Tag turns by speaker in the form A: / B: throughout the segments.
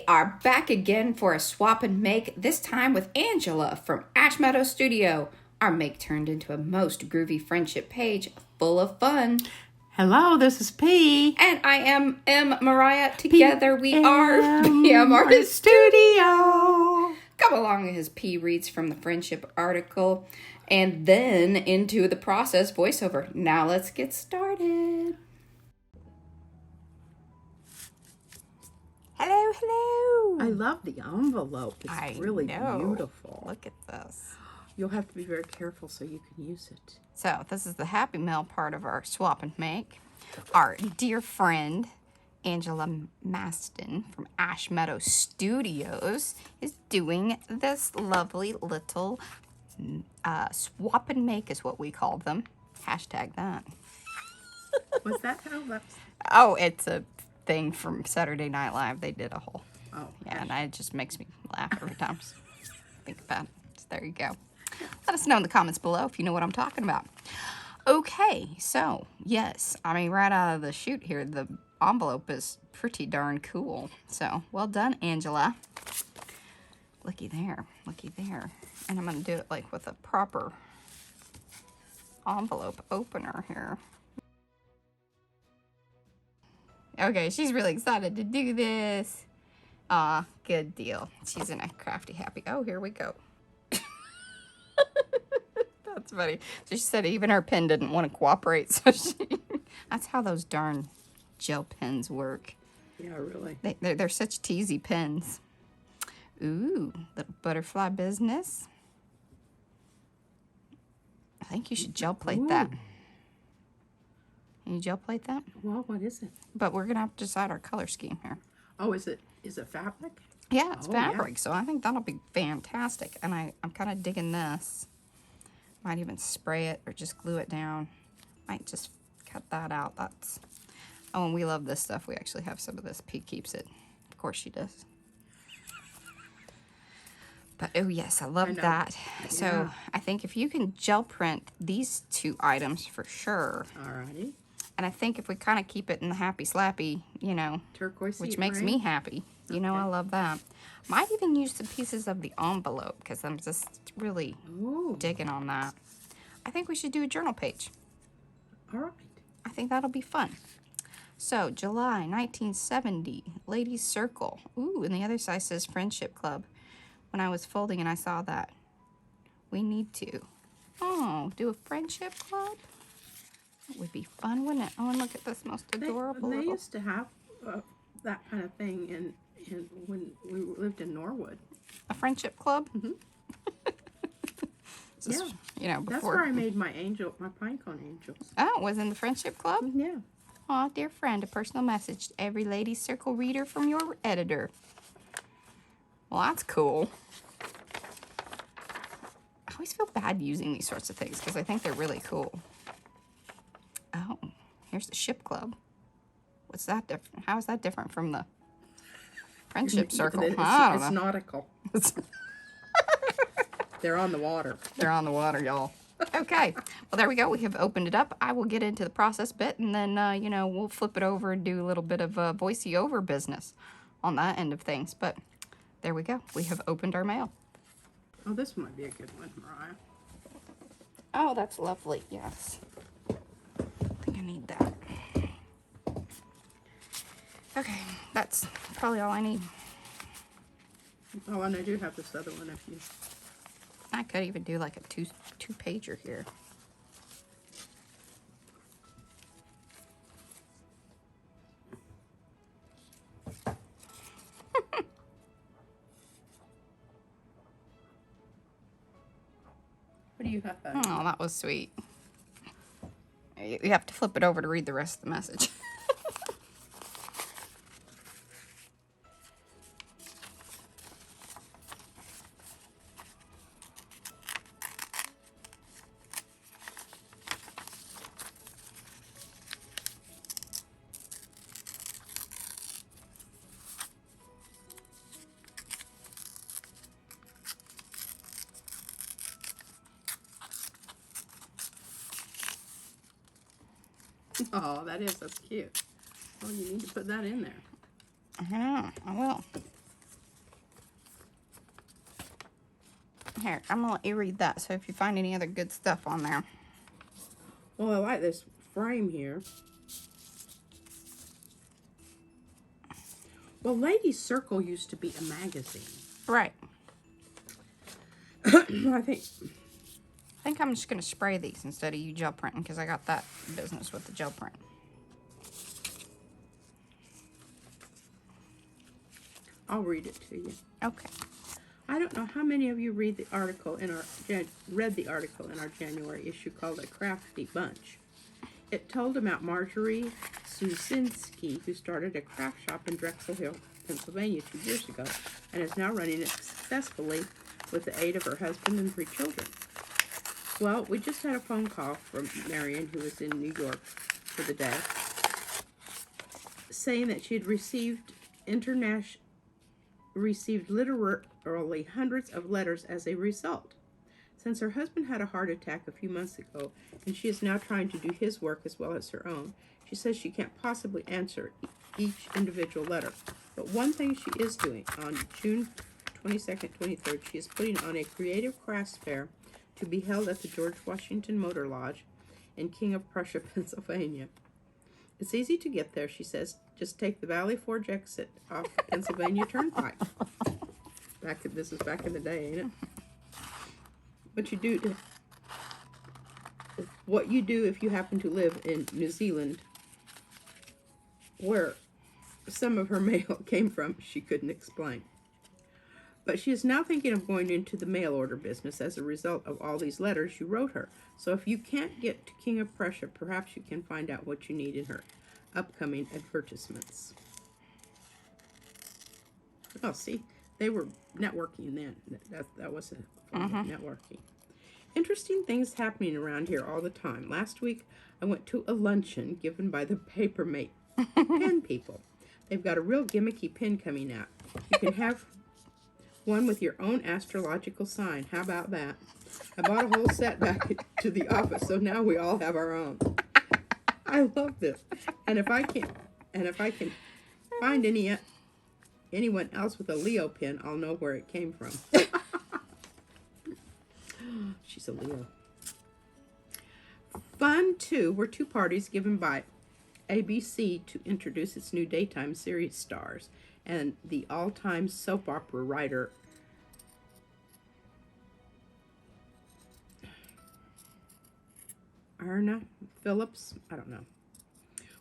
A: We are back again for a swap and make, this time with Angela from Ash Meadows Studio. Our make turned into a most groovy friendship page full of fun.
B: Hello, this is P.
A: And I am M. Mariah. Together we are
B: PM
A: Artist
B: Studio.
A: Come along as P reads from the friendship article and then into the process voiceover. Now let's get started.
C: Hello, hello.
B: I love the envelope. It's really beautiful.
C: Look at this.
B: You'll have to be very careful so you can use it.
C: So this is the Happy Mail part of our swap and make. Our dear friend, Angela Maston from Ash Meadows Studios is doing this lovely little swap and make is what we call them. Hashtag that.
B: Was that how that's...
C: Oh, it's a thing from Saturday Night Live. They did a whole...
B: Oh.
C: Yeah, and it just makes me laugh every time I think about it. So there you go. Let us know in the comments below if you know what I'm talking about. Okay, so, yes, I mean, right out of the chute here, the envelope is pretty darn cool. So, well done, Angela. Looky there, looky there. And I'm going to do it, like, with a proper envelope opener here. Okay, she's really excited to do this. Aw, good deal. She's in a crafty happy. Oh, here we go. That's funny. So she said even her pen didn't want to cooperate. So that's how those darn gel pens work.
B: Yeah, really.
C: They're such teasy pens. Ooh, little butterfly business. I think you should gel plate that. Can you gel plate that?
B: Well, what is it?
C: But we're going to have to decide our color scheme here.
B: Oh, is it fabric?
C: Yeah, it's fabric,
B: yeah.
C: so I think that'll be fantastic. And I'm kind of digging this. Might even spray it or just glue it down. Might just cut that out. That's... Oh, and we love this stuff. We actually have some of this. P keeps it. Of course she does. But, oh, yes, I love that.
B: Yeah.
C: So I think if you can gel print these two items for sure.
B: Alrighty.
C: And I think if we kind of keep it in the happy slappy, you know,
B: Turquoise,
C: which makes
B: right?
C: me happy. You know, I love that. Might even use some pieces of the envelope because I'm just really digging on that. I think we should do a journal page.
B: All right.
C: I think that'll be fun. So, July 1970, Ladies Circle. Ooh, and the other side says Friendship Club. When I was folding and I saw that. We need to. Oh, do a friendship club? It would be fun, wouldn't it? Oh, and look at this most adorable
B: They
C: little...
B: used to have that kind of thing in when we lived in Norwood.
C: A friendship club?
B: Mm-hmm.
C: Just,
B: yeah.
C: You know, before...
B: That's where I made my pine cone angels.
C: Oh, it was in the friendship club?
B: Yeah.
C: Aw, dear friend, a personal message to every Ladies Circle reader from your editor. Well, that's cool. I always feel bad using these sorts of things because I think they're really cool. Oh, here's the ship club. What's that different? How is that different from the friendship circle?
B: It's nautical. They're on the water.
C: They're on the water, y'all. Okay. Well, there we go. We have opened it up. I will get into the process bit, and then, you know, we'll flip it over and do a little bit of voice-over business on that end of things. But there we go. We have opened our mail.
B: Oh, this might be a good one, Mariah.
C: Oh, that's lovely. Yes. I think I need that. Okay. That's probably all I need.
B: Oh, and I do have this other one if you...
C: I could even do like a two-pager here.
B: What do you have?
C: Oh, that was sweet. You have to flip it over to read the rest of the message.
B: Oh, that's cute. Well, you need to put that in there.
C: I know, I will. Here, I'm going to let you read that. So if you find any other good stuff on there.
B: Well, I like this frame here. Well, Lady Circle used to be a magazine.
C: Right.
B: I think.
C: I think I'm just going to spray these instead of you gel printing because I got that business with the gel print.
B: I'll read it to you.
C: Okay.
B: I don't know how many of you read the article in our January issue called A Crafty Bunch. It told about Marjorie Susinski, who started a craft shop in Drexel Hill, Pennsylvania 2 years ago, and is now running it successfully with the aid of her husband and 3 children. Well, we just had a phone call from Marion, who was in New York for the day, saying that she had received literally hundreds of letters as a result. Since her husband had a heart attack a few months ago, and she is now trying to do his work as well as her own, she says she can't possibly answer each individual letter. But one thing she is doing, on June 22nd, 23rd, she is putting on a creative crafts fair to be held at the George Washington Motor Lodge in King of Prussia, Pennsylvania. It's easy to get there, she says. Just take the Valley Forge exit off the Pennsylvania Turnpike. This is back in the day, ain't it? What you do if you happen to live in New Zealand, where some of her mail came from, she couldn't explain. But she is now thinking of going into the mail order business as a result of all these letters you wrote her. So if you can't get to King of Prussia, perhaps you can find out what you need in her upcoming advertisements. Oh, see, they were networking then. That was a form of networking. Interesting things happening around here all the time. Last week, I went to a luncheon given by the Papermate pen people. They've got a real gimmicky pin coming out. You can have one with your own astrological sign. How about that? I bought a whole set back to the office, so now we all have our own. I love this. And if I can find anyone else with a Leo pin, I'll know where it came from. She's a Leo. Fun, too, were 2 parties given by ABC to introduce its new daytime series stars and the all-time soap opera writer Erna Phillips. I don't know.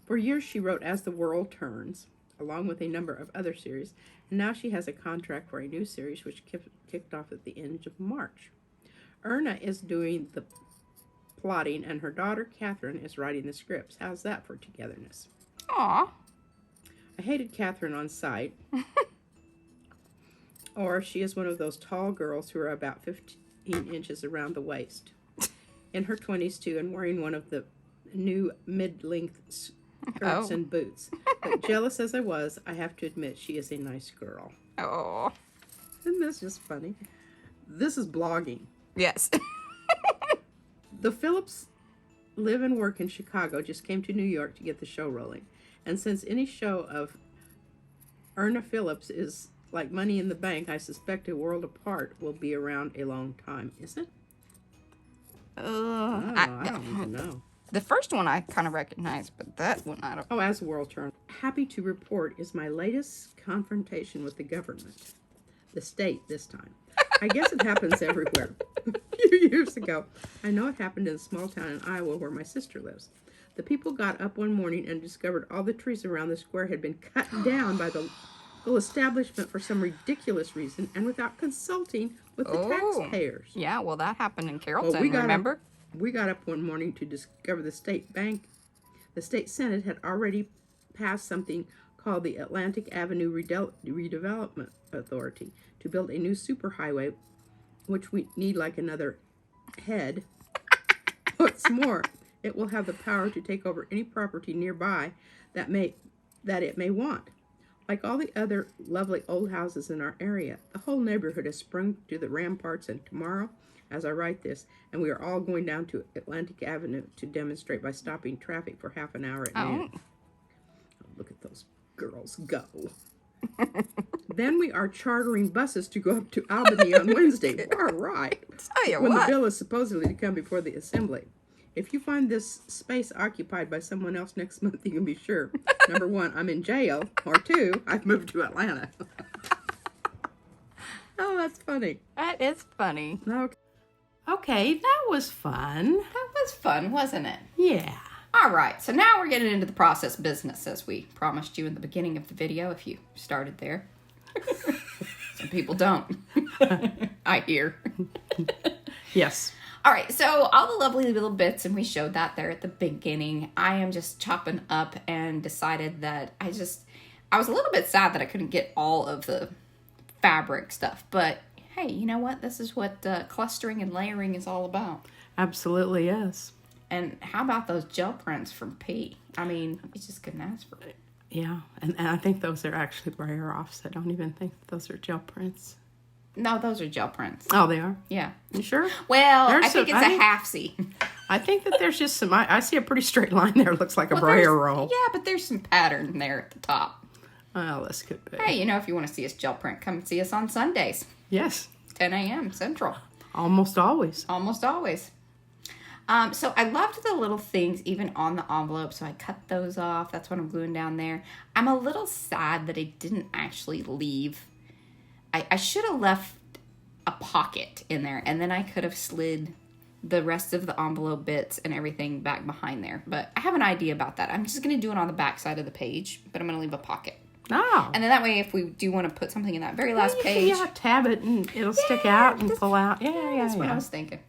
B: For years she wrote As the World Turns, along with a number of other series, and now she has a contract for a new series which kicked off at the end of March. Erna is doing the plotting, and her daughter Catherine is writing the scripts. How's that for togetherness?
C: Aw.
B: I hated Catherine on sight. Or she is one of those tall girls who are about 15 inches around the waist. In her 20s, too, and wearing one of the new mid-length skirts and boots. But jealous as I was, I have to admit she is a nice girl.
C: Oh.
B: Isn't this just funny? This is blogging.
C: Yes.
B: The Phillips live and work in Chicago, just came to New York to get the show rolling. And since any show of Erna Phillips is like Money in the Bank, I suspect A World Apart will be around a long time. Is it? I don't even know.
C: The first one I kind of recognize, but that one I don't.
B: Oh, As the World Turns. Happy to report is my latest confrontation with the government. The state this time. I guess it happens everywhere. A few years ago, I know it happened in a small town in Iowa where my sister lives. The people got up one morning and discovered all the trees around the square had been cut down by the local establishment for some ridiculous reason and without consulting with the taxpayers.
C: Yeah, well, that happened in Carrollton, remember?
B: We got up one morning to discover the state Senate had already passed something called the Atlantic Avenue Redevelopment Authority to build a new superhighway, which we need like another head. What's more, it will have the power to take over any property nearby that it may want. Like all the other lovely old houses in our area, the whole neighborhood has sprung to the ramparts, and tomorrow, as I write this, and we are all going down to Atlantic Avenue to demonstrate by stopping traffic for half an hour at noon. Oh, look at those girls go. Then we are chartering buses to go up to Albany on Wednesday. All right.
C: Tell you
B: When the
C: what.
B: bill is supposedly to come before the assembly. If you find this space occupied by someone else next month, you can be sure. Number 1, I'm in jail. Or 2, I've moved to Atlanta. Oh, that's funny.
C: That is funny.
B: Okay, that was fun.
A: That was fun, wasn't it?
B: Yeah.
A: All right, so now we're getting into the process business, as we promised you in the beginning of the video, if you started there. Some people don't. I hear.
B: Yes.
A: All right, so all the lovely little bits, and we showed that there at the beginning. I am just chopping up and decided that I was a little bit sad that I couldn't get all of the fabric stuff. But hey, you know what? This is what clustering and layering is all about.
B: Absolutely, yes.
A: And how about those gel prints from P? I mean, you just couldn't ask for it.
B: Yeah, and I think those are actually brayer offs. I don't even think those are gel prints.
A: No, those are gel prints.
B: Oh, they are?
A: Yeah.
B: You sure?
A: Well,
B: There's
A: I think it's a half-C.
B: I think that there's just some... I see a pretty straight line there. It looks like a brayer roll.
A: Yeah, but there's some pattern there at the top.
B: Oh, this could be.
A: Hey, if you want to see us gel print, come see us on Sundays.
B: Yes.
A: 10 a.m. Central.
B: Almost always.
A: Almost always. So I loved the little things even on the envelope, so I cut those off. That's what I'm gluing down there. I'm a little sad that I didn't actually leave. I should have left a pocket in there, and then I could have slid the rest of the envelope bits and everything back behind there. But I have an idea about that. I'm just going to do it on the back side of the page, but I'm going to leave a pocket.
B: Oh.
A: And then that way, if we do want to put something in that very last page.
B: Yeah, tab it and it'll stick out and pull out. Yeah,
A: That's what I was thinking,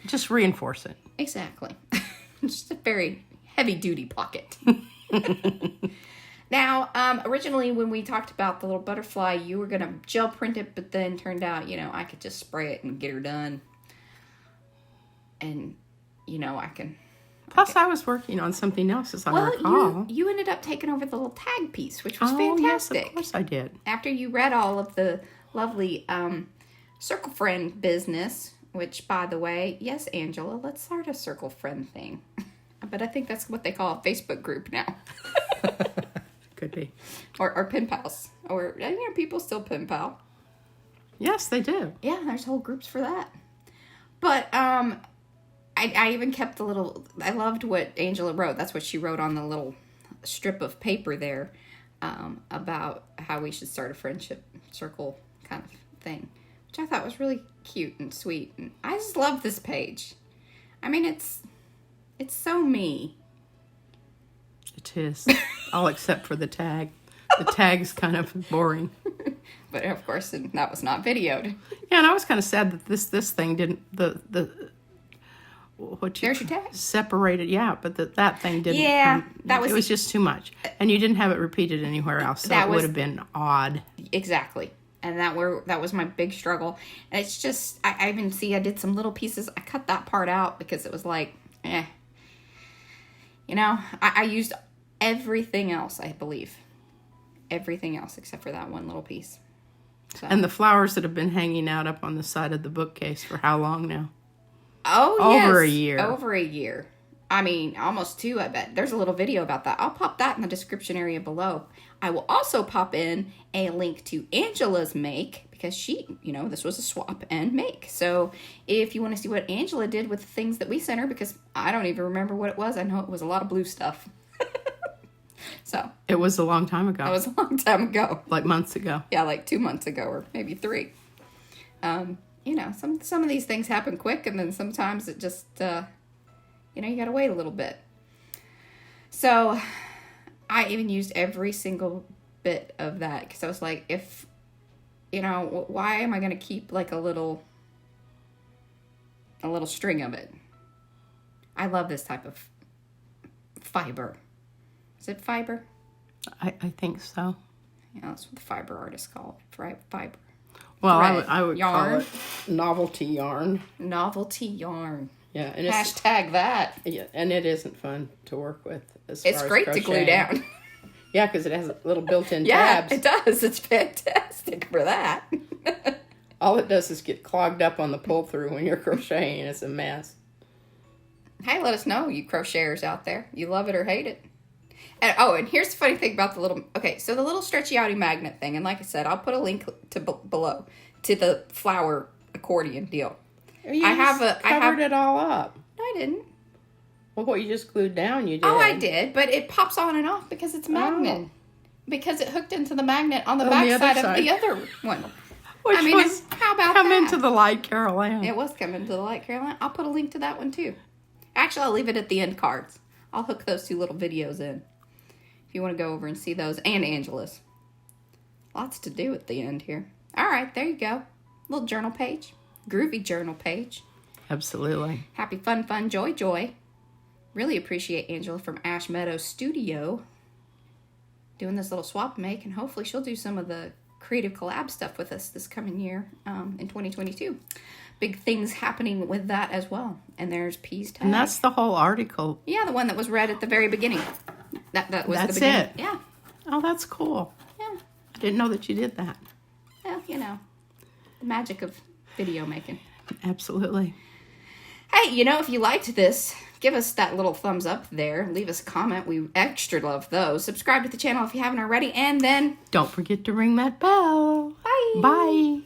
B: Just reinforce it.
A: Exactly. Just a very heavy-duty pocket. Now, originally when we talked about the little butterfly, you were going to gel print it, but then turned out, I could just spray it and get her done. And, I can...
B: Plus, I was working on something else, as I recall.
A: You ended up taking over the little tag piece, which was
B: Yes,
A: fantastic.
B: of course I did.
A: After you read all of the lovely circle friend business, which, by the way, yes, Angela, let's start a circle friend thing. But I think that's what they call a Facebook group now.
B: Could be.
A: Or pen pals. Or, people still pen pal.
B: Yes, they do.
A: Yeah, there's whole groups for that. But I even kept the little... I loved what Angela wrote. That's what she wrote on the little strip of paper there about how we should start a friendship circle kind of thing, which I thought was really cute and sweet. And I just love this page. I mean, it's so me.
B: It is. All except for the tag. The tag's kind of boring.
A: But of course, that was not videoed.
B: Yeah, and I was kind of sad that this thing didn't
A: There's your tag.
B: Separated. Yeah, but that thing didn't.
A: Yeah,
B: it was just too much, and you didn't have it repeated anywhere else, so it would have been odd.
A: Exactly. And that was my big struggle. And it's just, I even see I did some little pieces. I cut that part out because it was like, I used everything else, I believe. Everything else except for that one little piece. So.
B: And the flowers that have been hanging out up on the side of the bookcase for how long now?
A: Oh, yes.
B: Over a year.
A: Over a year. I mean, almost 2, I bet. There's a little video about that. I'll pop that in the description area below. I will also pop in a link to Angela's make, because she, this was a swap and make. So if you want to see what Angela did with the things that we sent her, because I don't even remember what it was. I know it was a lot of blue stuff. So.
B: It was a long time ago.
A: It was a long time ago.
B: Like months ago.
A: Yeah, like 2 months ago, or maybe 3. Some of these things happen quick, and then sometimes it just, you gotta wait a little bit. So I even used every single bit of that, because I was like, if, why am I gonna keep like a little string of it? I love this type of fiber. Is it fiber?
B: I think so.
A: Yeah, that's what the fiber artists call it. Fiber.
B: Well,
A: Thread.
B: I would
A: Yarn.
B: call it novelty yarn.
A: Novelty yarn.
B: Yeah, and it's
A: Hashtag that.
B: Yeah, and it isn't fun to work with.
A: It's great to glue down.
B: Yeah, because it has little built-in
A: Yeah,
B: tabs.
A: it does. It's fantastic for that.
B: All it does is get clogged up on the pull-through when you're crocheting. It's a mess.
A: Hey, let us know, you crocheters out there. You love it or hate it. And here's the funny thing about the little... Okay, so the little stretchy outy magnet thing, and like I said, I'll put a link to below to the flower accordion deal.
B: You covered it all up.
A: No, I didn't.
B: Well, what you just glued down, you did.
A: Oh, I did, but it pops on and off because it's a magnet.
B: Oh.
A: Because it hooked into the magnet on the back side of the other one.
B: Which was
A: how about
B: coming
A: that?
B: to the light, Carol Ann.
A: It was coming to the light, Caroline. I'll put a link to that one too. Actually, I'll leave it at the end cards. I'll hook those 2 little videos in. If you want to go over and see those. And Angela's. Lots to do at the end here. All right, there you go. Little journal page. Groovy journal page.
B: Absolutely.
A: Happy fun, fun, joy, joy. Really appreciate Angela from Ash Meadows Studio doing this little swap make, and hopefully she'll do some of the creative collab stuff with us this coming year in 2022. Big things happening with that as well. And there's P's tag.
B: And that's the whole article.
A: Yeah, the one that was read at the very beginning. That was
B: That's
A: the beginning.
B: it.
A: Yeah.
B: Oh, that's cool.
A: Yeah.
B: I didn't know that you did that.
A: Well, the magic of video making.
B: Absolutely.
A: Hey, if you liked this, give us that little thumbs up there. Leave us a comment. We extra love those. Subscribe to the channel if you haven't already. And then...
B: Don't forget to ring that bell.
A: Bye.
B: Bye.